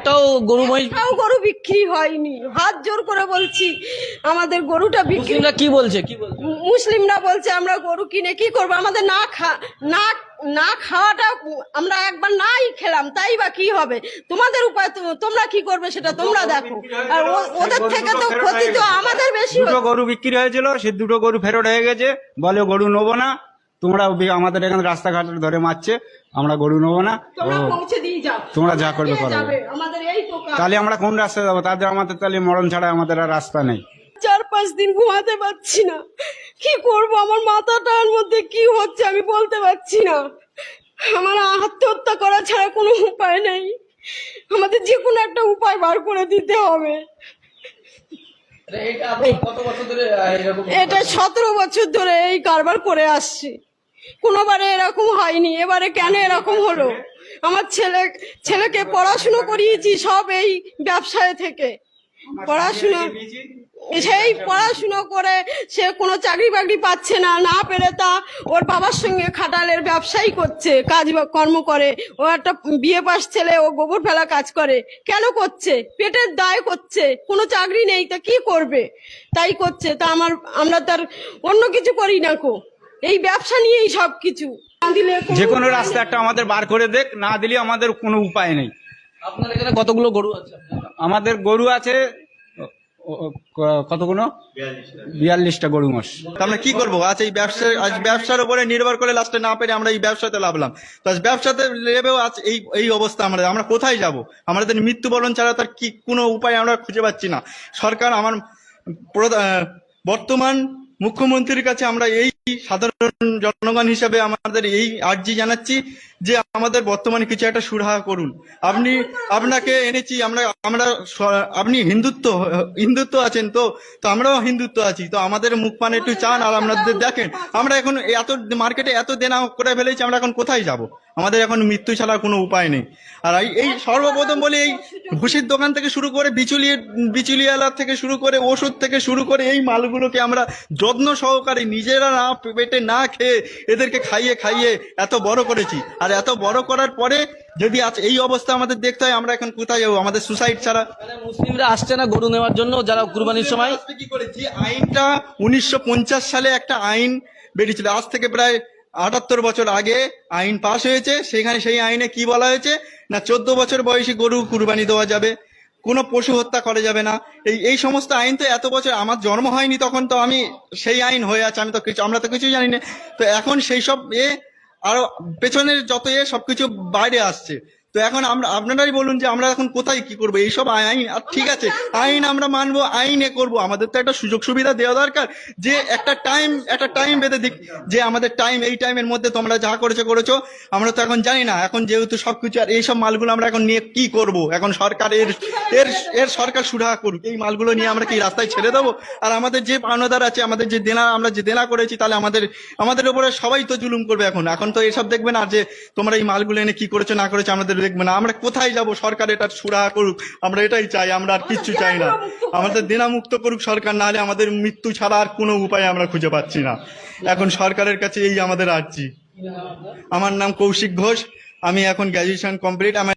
একটাও গরু মহিষ গরু বিক্রি হয়নি, হাত জোর করে বলছি আমাদের গরুটা বিক্রি। মুসলিমরা কি বলছে মুসলিমরা বলছে আমরা গরু কিনে কি করবো, আমাদের না খাওয়াটা আমরা একবার নাই খেলাম, তাই বা কি হবে, তোমাদের উপায় তোমরা কি করবে সেটা তোমরা দেখো। আর ওদের থেকে তো ক্ষতি তো আমাদের বেশি দুটো গরু বিক্রি হয়েছিল, সে দুটো গরু ফেরত হয়ে গেছে, বলে গরু নেবো না, তোমরা আমাদের এখানে রাস্তাঘাট ধরে মারছে, আমরা গরু নেবো না, তোমরা পৌঁছে দিয়ে যাও, তোমরা যা করবে করো। আমাদের এই তো কাজ। তাহলে আমরা কোন রাস্তায় যাবো? তাদের আমাদের তাহলে মরণ ছাড়া আমাদের আর রাস্তা নেই। 4-5 দিন ঘুমাতে পারছি না, কি করব, আমার মাথাটার মধ্যে কি হচ্ছে আমি বলতে পারছি না। আমার আত্মহত্যা করা ছাড়া কোনো উপায় নেই, আমাদের যে কোনো একটা উপায় বার করে দিতে হবে। এটা 17 বছর ধরে এই কারবার করে আসছি, কোনোবারে এরকম হয়নি, এবারে কেন এরকম হলো? আমার ছেলেকে পড়াশুনো করিয়েছি সব এই ব্যবসায় থেকে, সেই পড়াশুনো করে সে কোনো চাকরি বাকরি পাচ্ছে না, না পেরে তা ওর বাবার সঙ্গে খাটালের ব্যবসাই করছে, কাজ কর্ম করে। ও একটা বিয়ে পাস ছেলে, ও গোবর ফেলা কাজ করে, কেন করছে? পেটের দায় করছে, কোনো চাকরি নেই, তা কি করবে, তাই করছে। তা আমরা তার অন্য কিছু করি না কো, এই ব্যবসা নিয়েই সব কিছু। যে কোনো রাস্তা একটা আমাদের বার করে দেখ, না দিলে আমাদের কোনো উপায় নেই। আপনার এখানে কতগুলো গরু আছে? আমাদের গরু আছে কতগুলো? 42টা গরু মোষ। আমরা কি করবো? আজ ব্যবসার উপরে নির্ভর করে লাস্টে না পেরে আমরা এই ব্যবসাতে লাভলাম, তো আজ ব্যবসাতে লেবেও আজ এই অবস্থা। আমরা কোথায় যাব? আমাদের মৃত্যুবরণ ছাড়া তার কি কোনো উপায় আমরা খুঁজে পাচ্ছি না। সরকার, আমার বর্তমান মুখ্যমন্ত্রীর কাছে আমরা এই সাধারণ জনগণ হিসেবে আমাদের এই আর্জি জানাচ্ছি যে আমাদের বর্তমানে কিছু একটা সুরাহা করুন। আপনাকে এনেছি আপনি হিন্দুত্ব আছেন, তো আমরাও হিন্দুত্ব আছি, তো আমাদের মুখ পানে একটু চান। আর আপনাদের দেখেন আমরা এখন এত মার্কেটে এত দেনা করে ফেলেছি, আমরা এখন কোথায় যাব? আমাদের এখন মৃত্যু ছাড়া কোনো উপায় নেই। আর এই সর্বপ্রথম বলি, এই ভুসির দোকান থেকে শুরু করে বিচুলিওয়ালা থেকে শুরু করে ওষুধ থেকে শুরু করে এই মালগুলোকে আমরা যত্ন সহকারে নিজেরা না পেটে না খেয়ে এদেরকে খাইয়ে এত বড় করেছি। আর এত বড় করার পরে যদি আজ এই অবস্থা আমাদের দেখতে হয়, আমরা এখন কোথায় যাবো? আমাদের সুসাইড ছাড়া। মুসলিমরা আসছে না গরু নেওয়ার জন্য, যারা কুরবানির সময় কি করে? যে আইনটা 1950 সালে একটা আইন বেরিয়েছিল, আজ থেকে প্রায় 78 বছর আগে আইন পাশ হয়েছে। সেই আইনে কি বলা হয়েছে না, 14 বছর বয়সী গরু কুরবানি দেওয়া যাবে, কোনো পশু হত্যা করা যাবে না। এই সমস্ত আইন তো এত বছর, আমার জন্ম হয়নি তখন, তো আমি সেই আইন হয়ে আছে, আমরা তো কিছুই জানি না। তো এখন সেই সব আরো পেছনের যত সবকিছু বাইরে আসছে। তো এখন আপনারাই বলুন যে আমরা এখন কোথায় কি করবো? এইসব আইন, আর ঠিক আছে আইন আমরা মানবো, আইনে করবো, আমাদের তো একটা সুযোগ সুবিধা দেওয়া দরকার, যে একটা টাইম বেঁধে দিক, যে আমাদের এই টাইমের মধ্যে তোমরা যা করেছো। আমরা তো এখন জানি না, এখন যেহেতু সবকিছু, আর এইসব মালগুলো আমরা এখন নিয়ে কি করব? এখন সরকার সরকার সুরাহা করুক, এই মালগুলো নিয়ে আমরা কি রাস্তায় ছেড়ে দেবো? আর আমাদের যে পাওনাদার আছে, আমাদের যে আমরা যে দেনা করেছি, তাহলে আমাদের উপরে সবাই তো জুলুম করবে। এখন তো এসব দেখবে না যে তোমরা এই মালগুলো এনে কি করেছো না করেছো, আমাদের দেখবে না। আমরা কোথায় যাব? সরকার এটা সুরাহা করুক, আমরা এটাই চাই, আমরা আর কিচ্ছু চাই না। আমাদের দেনা মুক্ত করুক সরকার, না হলে আমাদের মৃত্যু ছাড়া আর কোনো উপায় আমরা খুঁজে পাচ্ছি না। এখন সরকারের কাছে এই আমাদের আর্জি। আমার নাম কৌশিক ঘোষ, আমি এখন গ্র্যাজুয়েশন কমপ্লিট।